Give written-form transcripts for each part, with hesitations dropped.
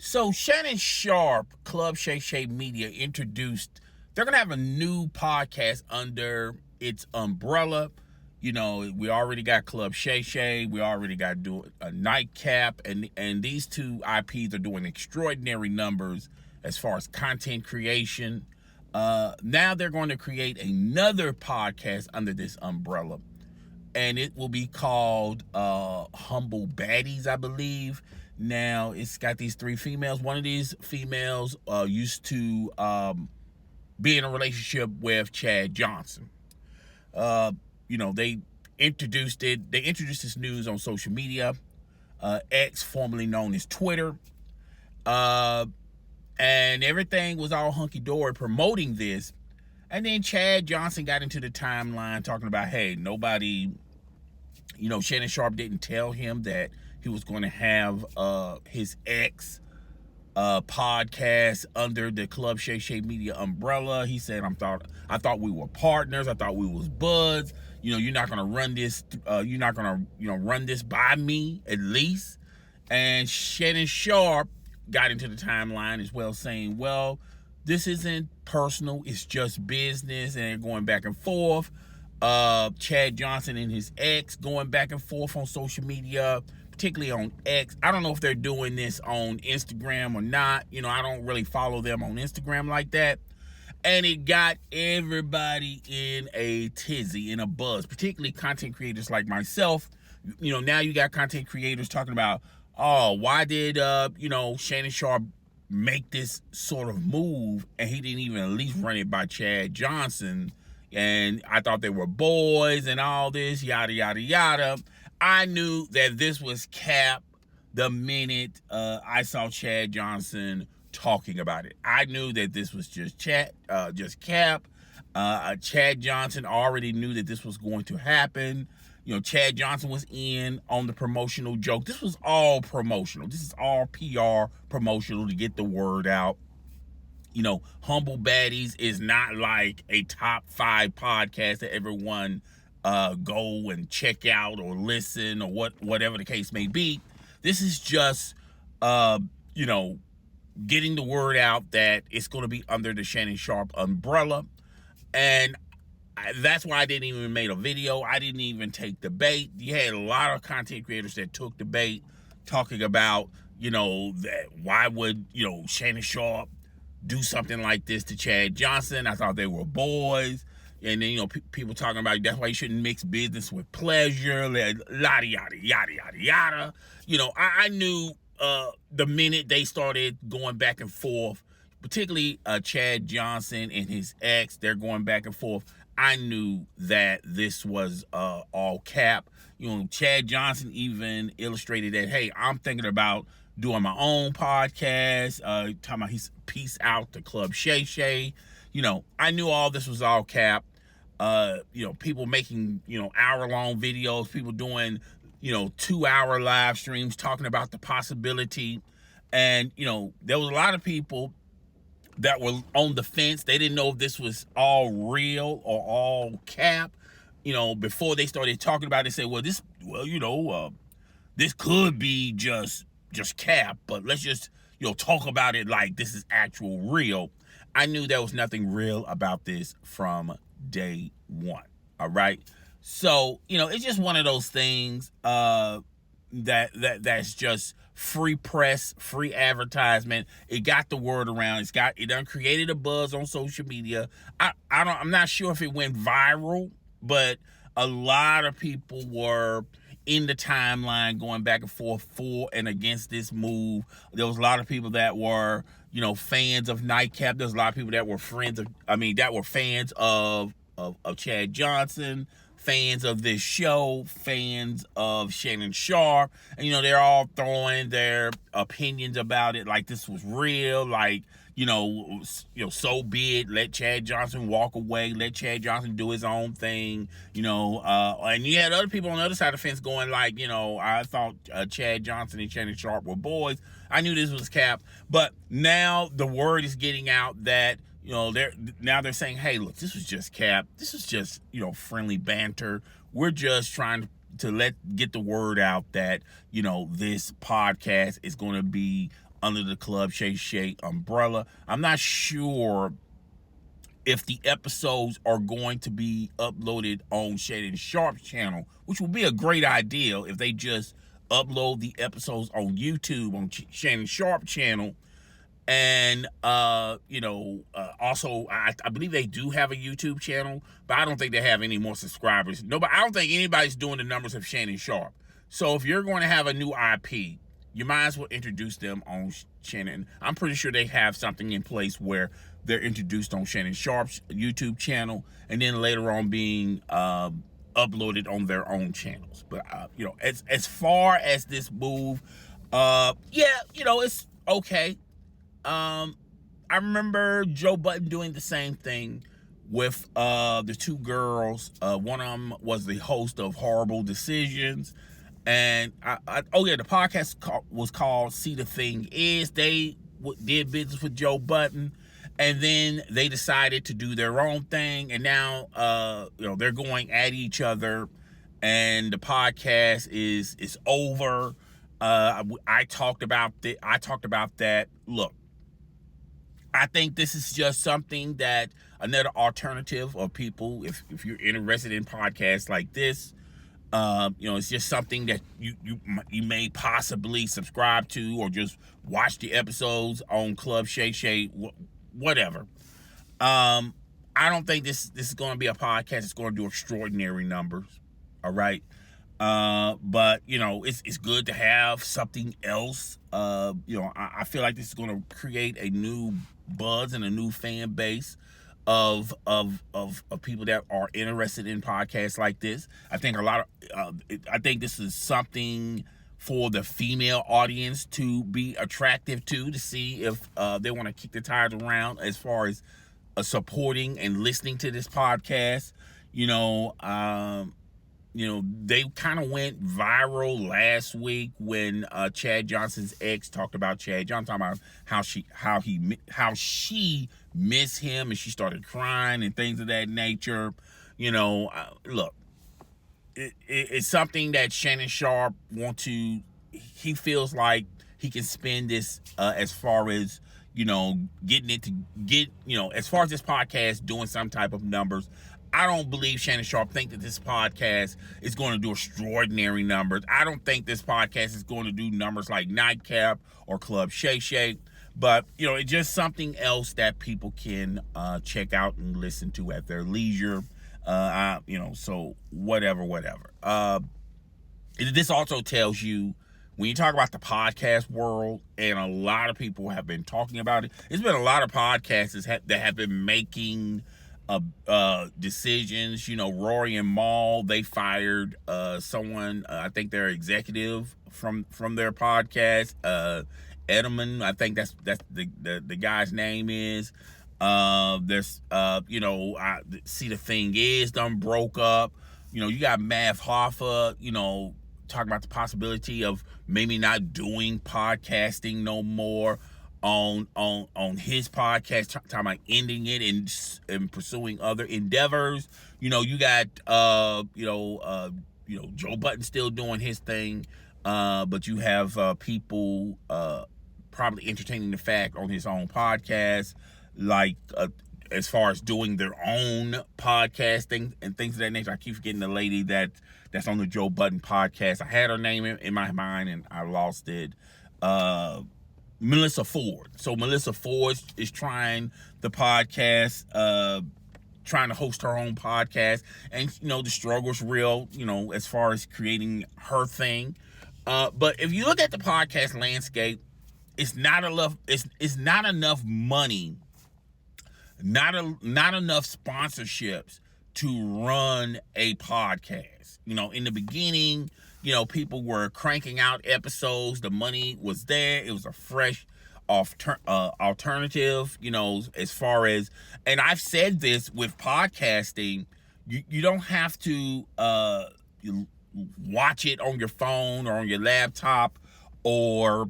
So Shannon Sharpe, Club Shay Media they're going to have a new podcast under its umbrella. You know, we already got Club Shay, we already got a Nightcap, and these two IPs are doing extraordinary numbers as far as content creation. Now they're going to create another podcast under this umbrella, and it will be called Humble Baddies, I believe. Now, it's got these three females. One of these females used to be in a relationship with Chad Johnson. They introduced it. They introduced this news on social media, X, formerly known as Twitter. And everything was all hunky-dory promoting this. And then Chad Johnson got into the timeline talking about, hey, nobody, Shannon Sharpe didn't tell him that he was going to have his ex podcast under the Club Shay Media umbrella. He said, I thought we were partners. I thought we was buds. You're not going to run this. You're not going to, run this by me, at least. And Shannon Sharpe got into the timeline as well, saying, well, this isn't personal. It's just business. And they're going back and forth. Chad Johnson and his ex going back and forth on social media, particularly on X. I don't know if they're doing this on Instagram or not. I don't really follow them on Instagram like that. And it got everybody in a tizzy, in a buzz, particularly content creators like myself. Now you got content creators talking about, oh, why did, Shannon Sharpe make this sort of move and he didn't even at least run it by Chad Johnson? And I thought they were boys and all this, yada, yada, yada. I knew that this was cap the minute I saw Chad Johnson talking about it. I knew that this was just cap. Chad Johnson already knew that this was going to happen. Chad Johnson was in on the promotional joke. This was all promotional. This is all PR promotional to get the word out. Humble Baddies is not like a top 5 podcast that everyone go and check out or listen or whatever the case may be. This is just, getting the word out that it's going to be under the Shannon Sharpe umbrella. And that's why I didn't even make a video. I didn't even take the bait. You had a lot of content creators that took the bait, talking about, that why would, Shannon Sharpe do something like this to Chad Johnson? I thought they were boys. And then, people talking about that's why you shouldn't mix business with pleasure, yada, yada, yada, yada, yada. I knew the minute they started going back and forth, particularly Chad Johnson and his ex, they're going back and forth. I knew that this was all cap. Chad Johnson even illustrated that, hey, I'm thinking about doing my own podcast, talking about his peace out to Club Shay. I knew all this was all cap. People making, hour-long videos, people doing, 2-hour live streams talking about the possibility. And, there was a lot of people that were on the fence. They didn't know if this was all real or all cap. Before they started talking about it, they said, this could be just cap, but let's just, talk about it like this is actual real. I knew there was nothing real about this from day one. All right. So, it's just one of those things that's just free press, free advertisement. It got the word around. It done created a buzz on social media. I'm not sure if it went viral, but a lot of people were in the timeline going back and forth for and against this move. There was a lot of people that were, fans of Nightcap. There's a lot of people that were fans of Chad Johnson, fans of this show, fans of Shannon Sharpe. And, they're all throwing their opinions about it like this was real, like, so be it. Let Chad Johnson walk away. Let Chad Johnson do his own thing, and you had other people on the other side of the fence going like, I thought Chad Johnson and Shannon Sharpe were boys. I knew this was cap. But now the word is getting out that, they're saying, hey, look, this was just cap. This is just, friendly banter. We're just trying to get the word out that, this podcast is going to be under the Club Shay umbrella. I'm not sure if the episodes are going to be uploaded on Shannon Sharpe's channel, which would be a great idea if they just upload the episodes on YouTube on Shannon Sharpe channel. And also I believe they do have a YouTube channel, but I don't think they have any more subscribers. Nobody, I don't think anybody's doing the numbers of Shannon Sharpe. So if you're going to have a new IP, you might as well introduce them on Shannon. I'm pretty sure they have something in place where they're introduced on Shannon Sharpe's YouTube channel, and then later on being uploaded on their own channels. But as far as this move, it's okay. I remember Joe Budden doing the same thing with the two girls. One of them was the host of Horrible Decisions, and the podcast was called See the Thing Is. They did business with Joe Budden, and then they decided to do their own thing, and now they're going at each other, and the podcast is over. I talked about that. Look, I think this is just something that another alternative of people, if you're interested in podcasts like this, it's just something that you may possibly subscribe to or just watch the episodes on Club Shay, whatever. I don't think this is going to be a podcast that's going to do extraordinary numbers. All right. But it's good to have something else. I feel like this is going to create a new buzz and a new fan base of people that are interested in podcasts like this. I think I think this is something for the female audience to be attractive to see if they want to kick the tires around as far as supporting and listening to this podcast. They kind of went viral last week when Chad Johnson's ex talked about Chad Johnson, talking about how she missed him, and she started crying and things of that nature. Look, it's something that Shannon Sharpe he feels like he can spend this as far as getting it to get as far as this podcast doing some type of numbers. I don't believe Shannon Sharpe think that this podcast is going to do extraordinary numbers. I don't think this podcast is going to do numbers like Nightcap or Club Shay. But, it's just something else that people can check out and listen to at their leisure. So whatever. This also tells you, when you talk about the podcast world, and a lot of people have been talking about it, there's been a lot of podcasts that have been making decisions. Rory and Maul, they fired someone, I think their executive from their podcast, Edelman, I think that's the guy's name is. There's See the Thing Is done broke up. You got Mav Hoffa, talking about the possibility of maybe not doing podcasting no more on his podcast, talking about ending it and pursuing other endeavors. You got Joe Budden still doing his thing, but you have people probably entertaining the fact on his own podcast, like as far as doing their own podcasting and things of that nature. I keep forgetting the lady that's on the Joe Budden podcast. I had her name in my mind and I lost it. Melissa Ford. So Melissa Ford is trying the podcast, trying to host her own podcast, and the struggle's real, as far as creating her thing. But if you look at the podcast landscape, it's not enough. It's not enough money, not enough sponsorships to run a podcast. In the beginning, people were cranking out episodes. The money was there. It was a fresh alternative, as far as, and I've said this with podcasting, you don't have to watch it on your phone or on your laptop or,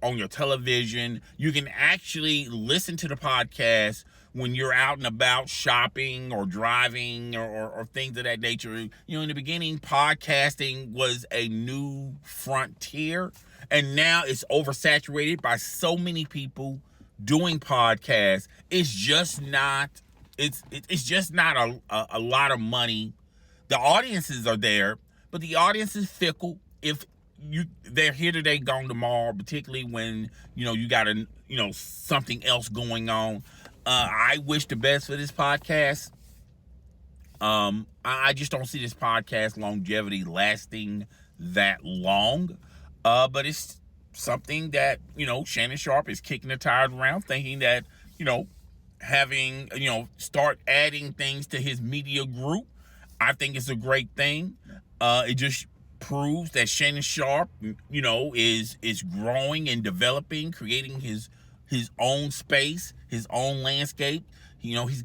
on your television. You can actually listen to the podcast when you're out and about shopping or driving or things of that nature. In the beginning, podcasting was a new frontier, And now it's oversaturated by so many people doing podcasts. It's just not, it's just not a lot of money. The audiences are there, but the audience is fickle. If they're here today, gone tomorrow, particularly when, you got something else going on. I wish the best for this podcast. I just don't see this podcast longevity lasting that long. But it's something that, Shannon Sharpe is kicking the tires around, thinking that, having, start adding things to his media group. I think it's a great thing. It just proves that Shannon Sharpe, is growing and developing, creating his own space, his own landscape. He's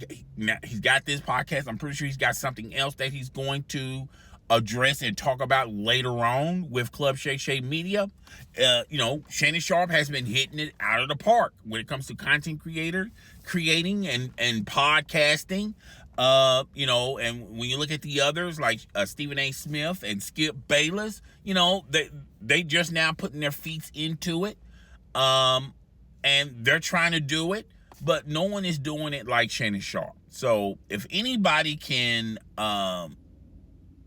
got this podcast. I'm pretty sure he's got something else that he's going to address and talk about later on with Club Shay Media. Shannon Sharpe has been hitting it out of the park when it comes to content creating and podcasting. And when you look at the others like Stephen A. Smith and Skip Bayless, they just now putting their feet into it. And they're trying to do it, but no one is doing it like Shannon Sharpe. So if anybody can,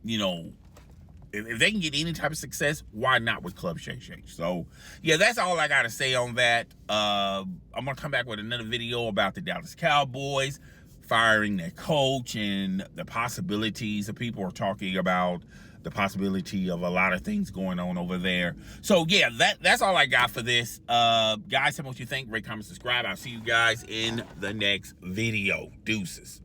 if they can get any type of success, why not with Club Shay? So yeah, that's all I got to say on that. I'm going to come back with another video about the Dallas Cowboys firing their coach and the possibilities. The people are talking about the possibility of a lot of things going on over there. So yeah, that's all I got for this. Guys, tell me what you think. Rate, comment, subscribe. I'll see you guys in the next video. Deuces.